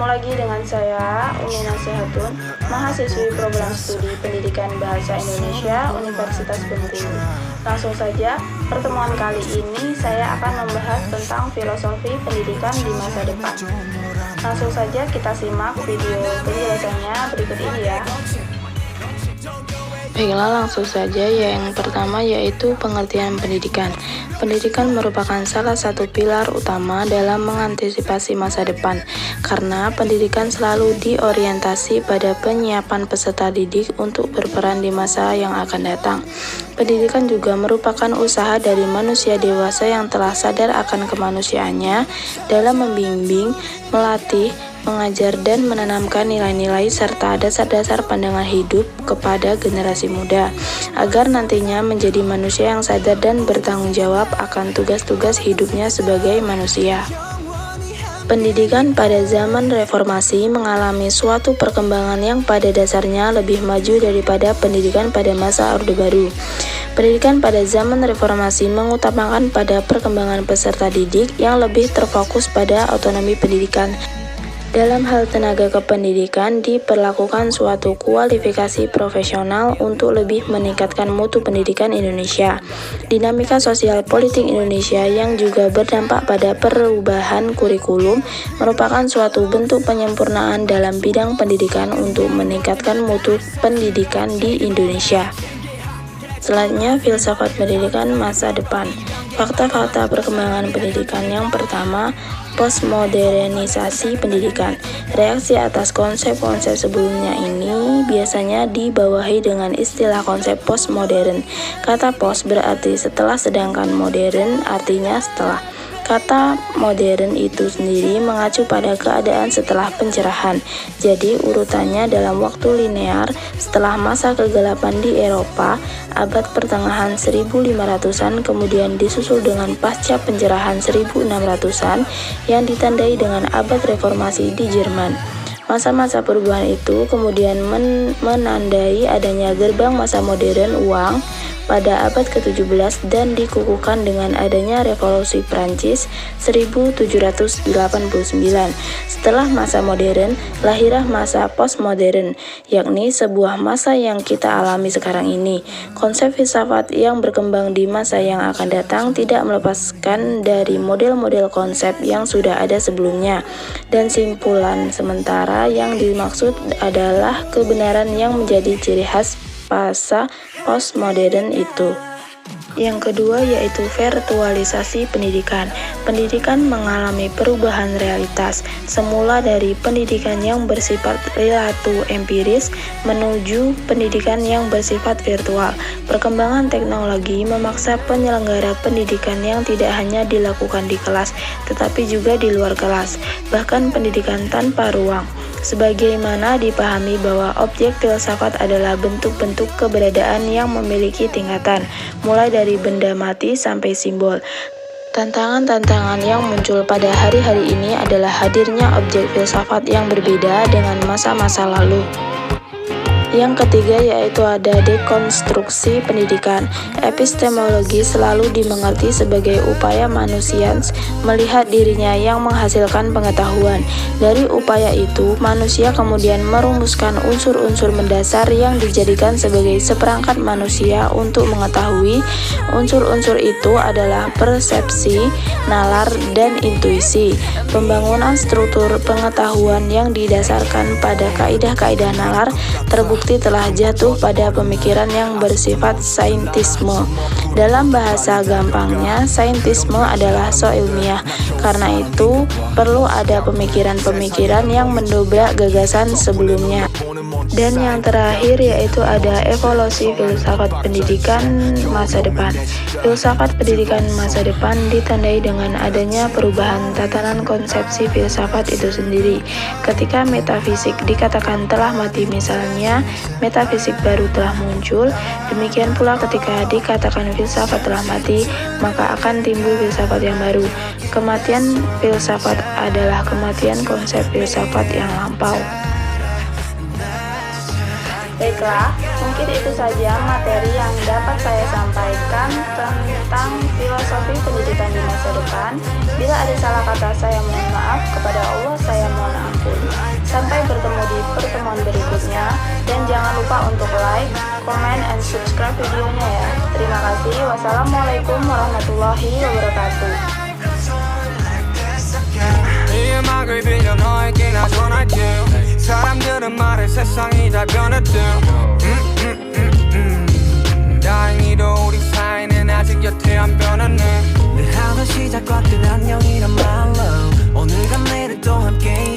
Ketemu lagi dengan saya, Umi Nasihatun, mahasiswi program studi Pendidikan Bahasa Indonesia Universitas Bengkulu. Langsung saja, pertemuan kali ini saya akan membahas tentang filosofi pendidikan di masa depan. Langsung saja kita simak video penjelasannya berikut ini ya. Baiklah, langsung saja. Yang pertama yaitu pengertian pendidikan. Pendidikan merupakan salah satu pilar utama dalam mengantisipasi masa depan, karena pendidikan selalu diorientasi pada penyiapan peserta didik untuk berperan di masa yang akan datang. Pendidikan juga merupakan usaha dari manusia dewasa yang telah sadar akan kemanusiaannya dalam membimbing, melatih, mengajar dan menanamkan nilai-nilai serta dasar-dasar pandangan hidup kepada generasi muda, agar nantinya menjadi manusia yang sadar dan bertanggung jawab akan tugas-tugas hidupnya sebagai manusia. Pendidikan pada zaman reformasi mengalami suatu perkembangan yang pada dasarnya lebih maju daripada pendidikan pada masa Orde Baru. Pendidikan pada zaman reformasi mengutamakan pada perkembangan peserta didik yang lebih terfokus pada otonomi pendidikan. Dalam hal tenaga kependidikan, diperlakukan suatu kualifikasi profesional untuk lebih meningkatkan mutu pendidikan Indonesia. Dinamika sosial politik Indonesia yang juga berdampak pada perubahan kurikulum merupakan suatu bentuk penyempurnaan dalam bidang pendidikan untuk meningkatkan mutu pendidikan di Indonesia. Selanjutnya, filsafat pendidikan masa depan. Fakta-fakta perkembangan pendidikan yang pertama, postmodernisasi pendidikan. Reaksi atas konsep-konsep sebelumnya ini biasanya dibawahi dengan istilah konsep postmodern. Kata post berarti setelah, sedangkan modern artinya setelah. Kata modern itu sendiri mengacu pada keadaan setelah pencerahan. Jadi urutannya dalam waktu linear setelah masa kegelapan di Eropa, abad pertengahan 1500-an, kemudian disusul dengan pasca pencerahan 1600-an yang ditandai dengan abad reformasi di Jerman. Masa-masa perubahan itu kemudian menandai adanya gerbang masa modern uang pada abad ke-17 dan dikukuhkan dengan adanya revolusi Prancis 1789. Setelah masa modern, lahirlah masa postmodern, yakni sebuah masa yang kita alami sekarang ini. Konsep filsafat yang berkembang di masa yang akan datang tidak melepaskan dari model-model konsep yang sudah ada sebelumnya, dan simpulan sementara yang dimaksud adalah kebenaran yang menjadi ciri khas fase postmodern itu. Yang kedua yaitu virtualisasi pendidikan. Pendidikan mengalami perubahan realitas, semula dari pendidikan yang bersifat relatu empiris menuju pendidikan yang bersifat virtual. Perkembangan teknologi memaksa penyelenggara pendidikan yang tidak hanya dilakukan di kelas, tetapi juga di luar kelas, bahkan pendidikan tanpa ruang. Sebagaimana dipahami bahwa objek filsafat adalah bentuk-bentuk keberadaan yang memiliki tingkatan, mulai dari benda mati sampai simbol. Tantangan-tantangan yang muncul pada hari-hari ini adalah hadirnya objek filsafat yang berbeda dengan masa-masa lalu. Yang ketiga yaitu ada dekonstruksi pendidikan. Epistemologi selalu dimengerti sebagai upaya manusia melihat dirinya yang menghasilkan pengetahuan. Dari upaya itu, manusia kemudian merumuskan unsur-unsur mendasar yang dijadikan sebagai seperangkat manusia untuk mengetahui. Unsur-unsur itu adalah persepsi, nalar, dan intuisi. Pembangunan struktur pengetahuan yang didasarkan pada kaidah-kaidah nalar terbukti telah jatuh pada pemikiran yang bersifat saintisme. Dalam bahasa gampangnya, saintisme adalah so-ilmiah. Karena itu, perlu ada pemikiran-pemikiran yang mendobrak gagasan sebelumnya. Dan yang terakhir yaitu ada evolusi filsafat pendidikan masa depan. Filsafat pendidikan masa depan ditandai dengan adanya perubahan tatanan konsepsi filsafat itu sendiri. Ketika metafisik dikatakan telah mati misalnya, metafisik baru telah muncul. Demikian pula ketika dikatakan filsafat telah mati, maka akan timbul filsafat yang baru. Kematian filsafat adalah kematian konsep filsafat yang lampau. Baiklah, mungkin itu saja materi yang dapat saya sampaikan tentang filosofi pendidikan di masa depan. Bila ada salah kata, saya mohon maaf. Kepada Allah saya mohon ampun. lupa untuk like, comment, and subscribe videonya ya. Terima kasih. Wassalamualaikum warahmatullahi wabarakatuh. 이 음악을 빌려 너에게 나 전할게. 사람들은 말해 세상이 다 변했대. 다행히도 우리 사이는 아직 여태 안 변했네. 늘 하던 시작과 끝 안녕이란 말로 오늘과 내일 또 함께